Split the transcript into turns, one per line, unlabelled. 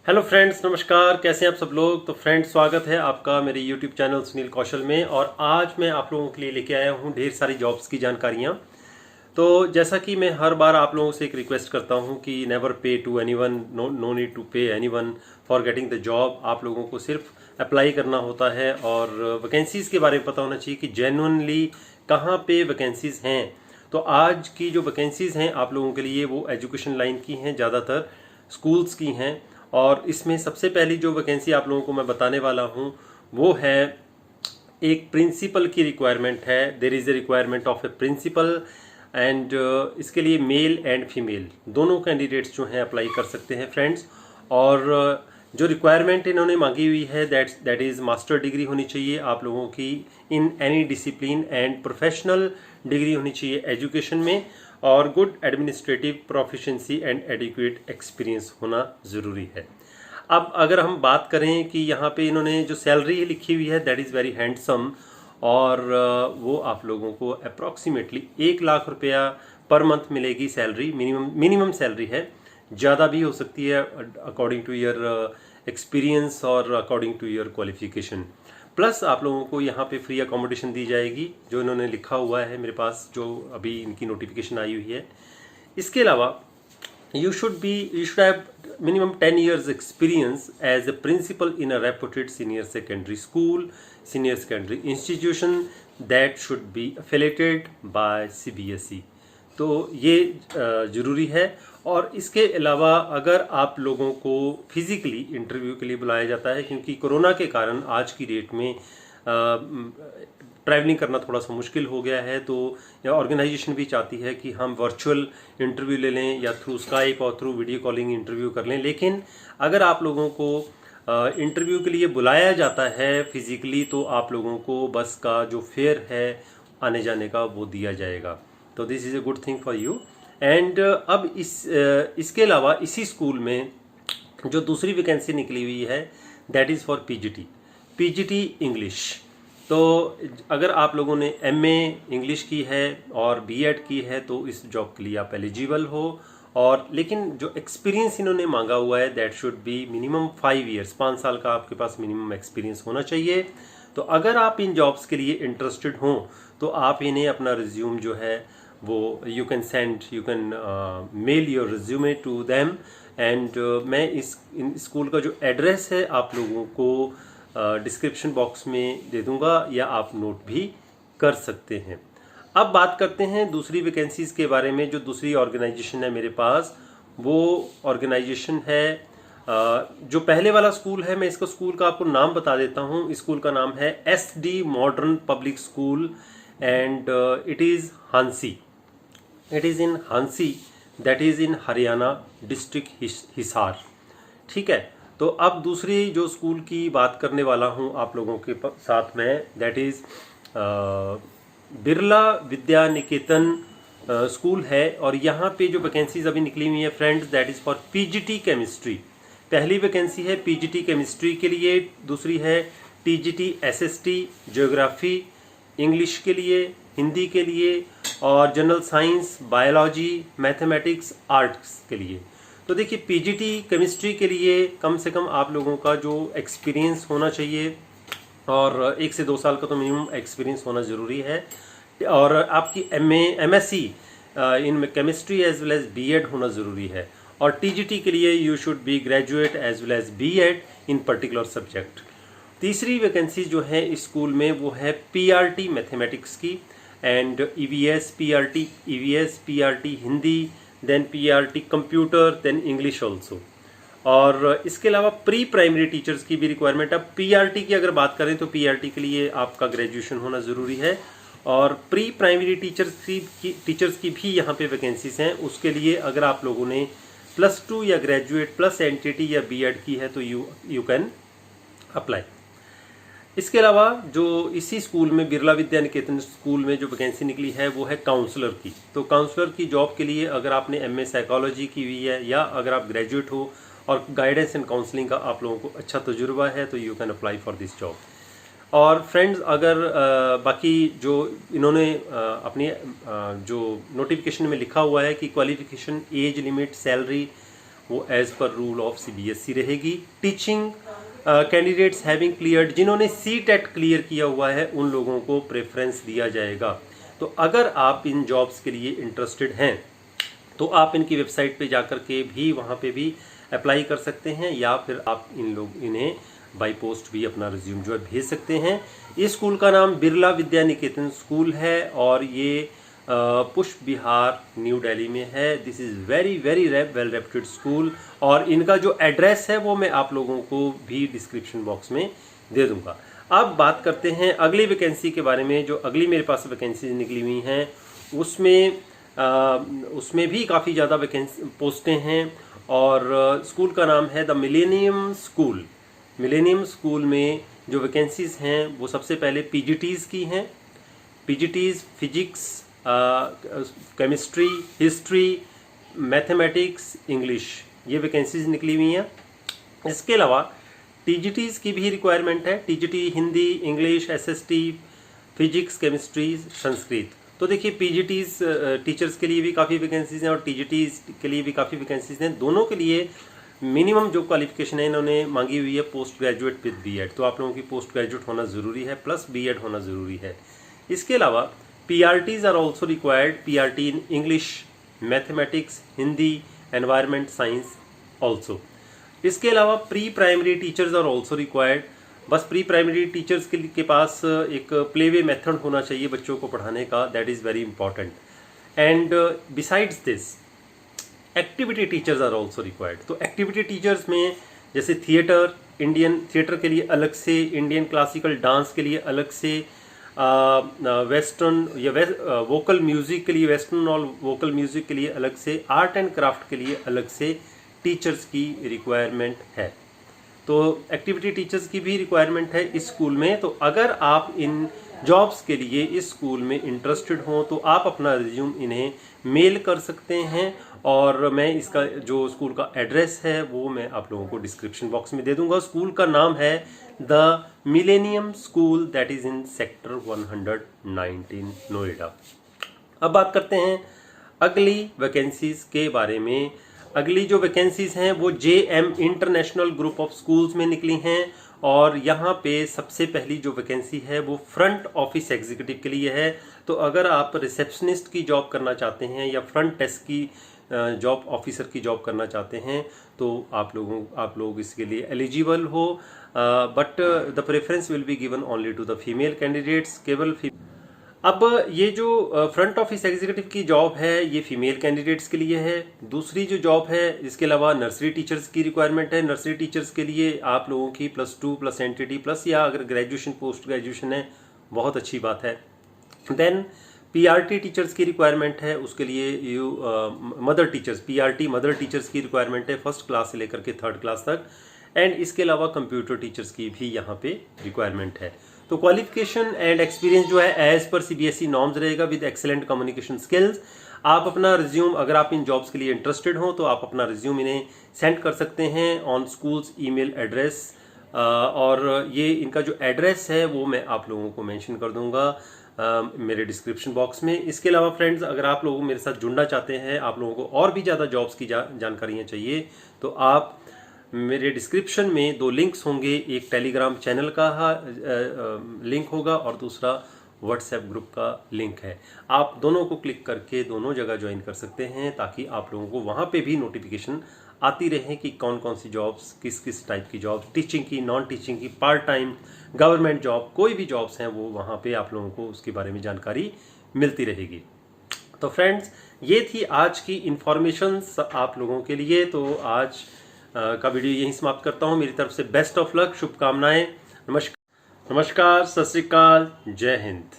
Hello friends, नमस्कार। कैसे हैं आप सब लोग। तो फ्रेंड्स, स्वागत है आपका मेरे यूट्यूब चैनल सुनील कौशल में। और आज मैं आप लोगों के लिए लेके आया हूँ ढेर सारी जॉब्स की जानकारियाँ। तो जैसा कि मैं हर बार आप लोगों से एक रिक्वेस्ट करता हूँ कि never pay to anyone, no need to pay anyone for getting the job. आप लोगों को सिर्फ अप्लाई करना होता है और वैकेंसीज़ के बारे में पता होना चाहिए कि जेन्युइनली कहाँ पे वैकेंसीज़ हैं। तो आज की जो वैकेंसीज़ हैं आप लोगों के लिए वो एजुकेशन लाइन की हैं, ज़्यादातर स्कूल्स की हैं। और इसमें सबसे पहली जो वैकेंसी आप लोगों को मैं बताने वाला हूँ वो है एक प्रिंसिपल की रिक्वायरमेंट है। There is a requirement of a principal and इसके लिए मेल एंड फीमेल दोनों कैंडिडेट्स जो हैं अप्लाई कर सकते हैं फ्रेंड्स। और जो रिक्वायरमेंट इन्होंने मांगी हुई है दैट इज़ मास्टर डिग्री होनी चाहिए आप लोगों की in any discipline and professional degree होनी चाहिए एजुकेशन में। और good administrative proficiency and adequate experience होना ज़रूरी है। अब अगर हम बात करें कि यहाँ पे इन्होंने जो सैलरी लिखी हुई है दैट इज़ वेरी हैंडसम। और वो आप लोगों को अप्रॉक्सीमेटली 1 लाख रुपया पर मंथ मिलेगी सैलरी। मिनिमम सैलरी है, ज़्यादा भी हो सकती है अकॉर्डिंग टू योर एक्सपीरियंस और according to your qualification. Plus आप लोगों को यहाँ पे फ्री अकोमोडेशन दी जाएगी, जो इन्होंने लिखा हुआ है मेरे पास, जो अभी इनकी नोटिफिकेशन आई हुई है। इसके अलावा you should have minimum 10 years experience as a principal in a reputed senior secondary school, senior secondary institution that should be affiliated by CBSE। तो ये ज़रूरी है। और इसके अलावा अगर आप लोगों को फिज़िकली इंटरव्यू के लिए बुलाया जाता है, क्योंकि कोरोना के कारण आज की डेट में ट्रैवलिंग करना थोड़ा सा मुश्किल हो गया है, तो ऑर्गेनाइजेशन भी चाहती है कि हम वर्चुअल इंटरव्यू ले लें या थ्रू स्काइप और थ्रू वीडियो कॉलिंग इंटरव्यू कर लें। लेकिन अगर आप लोगों को इंटरव्यू के लिए बुलाया जाता है फिज़िकली, तो आप लोगों को बस का जो फेयर है आने जाने का वो दिया जाएगा। तो this is a good thing for you. And अब इसके अलावा इसी स्कूल में जो दूसरी वैकेंसी निकली हुई है that is for PGT English. तो अगर आप लोगों ने एमए इंग्लिश की है और बीएड की है तो इस जॉब के लिए आप एलिजिबल हो। और लेकिन जो एक्सपीरियंस इन्होंने मांगा हुआ है that should be minimum 5 years, 5 साल का आपके पास मिनिमम एक्सपीरियंस होना चाहिए। तो अगर आप इन जॉब्स के लिए इंटरेस्टेड हों तो आप इन्हें अपना रिज्यूम जो है वो you can mail your resume to them. And मैं इन स्कूल का जो एड्रेस है आप लोगों को डिस्क्रिप्शन बॉक्स में दे दूंगा या आप नोट भी कर सकते हैं। अब बात करते हैं दूसरी वैकेंसीज के बारे में। जो दूसरी ऑर्गेनाइजेशन है मेरे पास वो ऑर्गेनाइजेशन है जो पहले वाला स्कूल है, मैं इसका स्कूल का आपको नाम बता देता हूँ। इस स्कूल का नाम है SD modern public school and it is Hansi. It is in Hansi, that is in Haryana district Hisar. ठीक है। तो अब दूसरी जो स्कूल की बात करने वाला हूँ आप लोगों के साथ में that is Birla Vidya Niketan school है। और यहाँ पे जो वैकेंसीज अभी निकली हुई है friends that is for PGT chemistry. पहली वैकेंसी है पीजीटी केमिस्ट्री के लिए, दूसरी है टीजीटी एसएसटी ज्योग्राफी इंग्लिश के लिए, हिंदी के लिए और general science, biology, mathematics, arts के लिए। तो देखिए पीजीटी केमिस्ट्री के लिए कम से कम आप लोगों का जो एक्सपीरियंस होना चाहिए और 1 से 2 साल का तो मिनिमम एक्सपीरियंस होना ज़रूरी है। और आपकी MSc in chemistry as well as BEd होना ज़रूरी है। और टीजीटी के लिए you should be graduate as well as BEd in particular subject. तीसरी वैकेंसी जो है इस स्कूल में वो है पीआरटी मैथमेटिक्स की and EVS PRT Hindi, then PRT computer, then English also. और इसके अलावा प्री प्राइमरी टीचर्स की भी रिक्वायरमेंट। अब पीआरटी की अगर बात करें तो पीआरटी के लिए आपका ग्रेजुएशन होना ज़रूरी है। और प्री प्राइमरी टीचर्स की भी यहाँ पे वैकेंसीज हैं। उसके लिए अगर आप लोगों ने +2 या ग्रेजुएट प्लस एनटीटी या बीएड की है तो यू कैन अप्लाई। इसके अलावा जो इसी स्कूल में बिरला विद्या निकेतन स्कूल में जो वैकेंसी निकली है वो है काउंसलर की। तो काउंसलर की जॉब के लिए अगर आपने एमए साइकोलॉजी की हुई है या अगर आप ग्रेजुएट हो और गाइडेंस एंड काउंसलिंग का आप लोगों को अच्छा तजुर्बा है तो you can apply for this job. और फ्रेंड्स अगर बाकी जो इन्होंने अपनी जो नोटिफिकेशन में लिखा हुआ है कि क्वालिफिकेशन, एज लिमिट, सैलरी वो as per rule of CBSE रहेगी। टीचिंग कैंडिडेट्स हैविंग क्लियर्ड, जिन्होंने CTET क्लियर किया हुआ है उन लोगों को प्रेफरेंस दिया जाएगा। तो अगर आप इन जॉब्स के लिए इंटरेस्टेड हैं तो आप इनकी वेबसाइट पे जाकर के भी वहाँ पे भी अप्लाई कर सकते हैं, या फिर आप इन्हें बाय पोस्ट भी अपना रिज्यूम जो है भेज सकते हैं। इस स्कूल का नाम बिरला विद्या निकेतन स्कूल है और ये पुष्प विहार न्यू दिल्ली में है। This is very very well reputed school, और इनका जो एड्रेस है वो मैं आप लोगों को भी डिस्क्रिप्शन बॉक्स में दे दूंगा। अब बात करते हैं अगली वैकेंसी के बारे में। जो अगली मेरे पास वैकेंसी निकली हुई हैं उसमें भी काफ़ी ज़्यादा वैकेंसी पोस्टें हैं, और स्कूल का नाम है the millennium school. Millennium school में जो वैकेंसीज़ हैं वो सबसे पहले PGTs की हैं। PGTs physics, chemistry, history, mathematics, English, ये वैकेंसीज निकली हुई हैं। इसके अलावा TGTs की भी रिक्वायरमेंट है। TGT Hindi, English, SST, physics, chemistry, Sanskrit. तो देखिए PGTs टीचर्स के लिए भी काफ़ी वैकेंसीज हैं और TGTs के लिए भी काफ़ी वैकेंसीज हैं। दोनों के लिए मिनिमम जो क्वालिफिकेशन है इन्होंने मांगी हुई है पोस्ट ग्रेजुएट विद B.Ed। तो आप लोगों की पोस्ट ग्रेजुएट होना ज़रूरी है, प्लस B.Ed होना ज़रूरी है। इसके अलावा PRTs are also required. PRT in English, mathematics, Hindi, environment science also. इसके अलावा pre primary teachers are also required. बस प्री प्राइमरी टीचर्स के पास एक प्लेवे मेथड होना चाहिए बच्चों को पढ़ाने का, that is very important. And besides this activity teachers are also required. तो एक्टिविटी टीचर्स में जैसे थिएटर, इंडियन थिएटर के लिए अलग से, इंडियन क्लासिकल डांस के लिए अलग से, वेस्टर्न या वोकल म्यूज़िक के लिए, वेस्टर्न और वोकल म्यूज़िक के लिए अलग से, आर्ट एंड क्राफ्ट के लिए अलग से टीचर्स की रिक्वायरमेंट है। तो एक्टिविटी टीचर्स की भी रिक्वायरमेंट है इस स्कूल में। तो अगर आप इन जॉब्स के लिए इस स्कूल में इंटरेस्टेड हों तो आप अपना रिज्यूम इन्हें मेल कर सकते हैं, और मैं इसका जो स्कूल का एड्रेस है वो मैं आप लोगों को डिस्क्रिप्शन बॉक्स में दे दूंगा। स्कूल का नाम है the millennium school, that is in sector 119 Noida. अब बात करते हैं अगली वैकेंसीज के बारे में। अगली जो वैकेंसीज हैं वो JM international group of schools में निकली हैं, और यहाँ पे सबसे पहली जो वैकेंसी है वो फ्रंट ऑफिस एग्जीक्यूटिव के लिए है। तो अगर आप रिसेप्शनिस्ट की जॉब करना चाहते हैं या फ्रंट डेस्क की जॉब, ऑफिसर की जॉब करना चाहते हैं तो आप लोग इसके लिए एलिजिबल हो, but the preference will be given only to the female candidates, केवल अब ये जो फ्रंट ऑफिस एग्जीक्यूटिव की जॉब है ये फीमेल कैंडिडेट्स के लिए है। दूसरी जो जॉब है, इसके अलावा नर्सरी टीचर्स की रिक्वायरमेंट है। नर्सरी टीचर्स के लिए आप लोगों की +2 + NTT प्लस, या अगर ग्रेजुएशन पोस्ट ग्रेजुएशन है बहुत अच्छी बात है। देन PRT टीचर्स की रिक्वायरमेंट है, उसके लिए mother teachers, PRT mother teachers की रिक्वायरमेंट है 1st क्लास से लेकर के 3rd क्लास तक। एंड इसके अलावा कंप्यूटर टीचर्स की भी यहाँ पे रिक्वायरमेंट है। तो क्वालिफिकेशन एंड एक्सपीरियंस जो है एज पर CBSE नॉर्म्स रहेगा विद एक्सेलेंट कम्युनिकेशन स्किल्स। आप अपना रिज्यूम, अगर आप इन जॉब्स के लिए इंटरेस्टेड हो तो आप अपना रिज्यूम इन्हें सेंड कर सकते हैं ऑन स्कूल्स ईमेल एड्रेस, और ये इनका जो एड्रेस है वो मैं आप लोगों को मेंशन कर दूंगा मेरे डिस्क्रिप्शन बॉक्स में। इसके अलावा फ्रेंड्स, अगर आप लोग मेरे साथ जुड़ना चाहते हैं, आप लोगों को और भी ज़्यादा जॉब्स की जानकारियाँ चाहिए, तो आप मेरे डिस्क्रिप्शन में 2 लिंक्स होंगे। एक टेलीग्राम चैनल का लिंक होगा और दूसरा व्हाट्सएप ग्रुप का लिंक है। आप दोनों को क्लिक करके दोनों जगह ज्वाइन कर सकते हैं, ताकि आप लोगों को वहाँ पे भी नोटिफिकेशन आती रहे कि कौन कौन सी जॉब्स, किस किस टाइप की जॉब्स, टीचिंग की, नॉन टीचिंग की, पार्ट टाइम, गवर्नमेंट जॉब, कोई भी जॉब्स हैं वो वहाँ पे आप लोगों को उसके बारे में जानकारी मिलती रहेगी। तो फ्रेंड्स, ये थी आज की इन्फॉर्मेशंस आप लोगों के लिए। तो आज का वीडियो यहीं समाप्त करता हूँ। मेरी तरफ से बेस्ट ऑफ लक, शुभकामनाएं। नमस्कार, सत श्री अकाल, जय हिंद।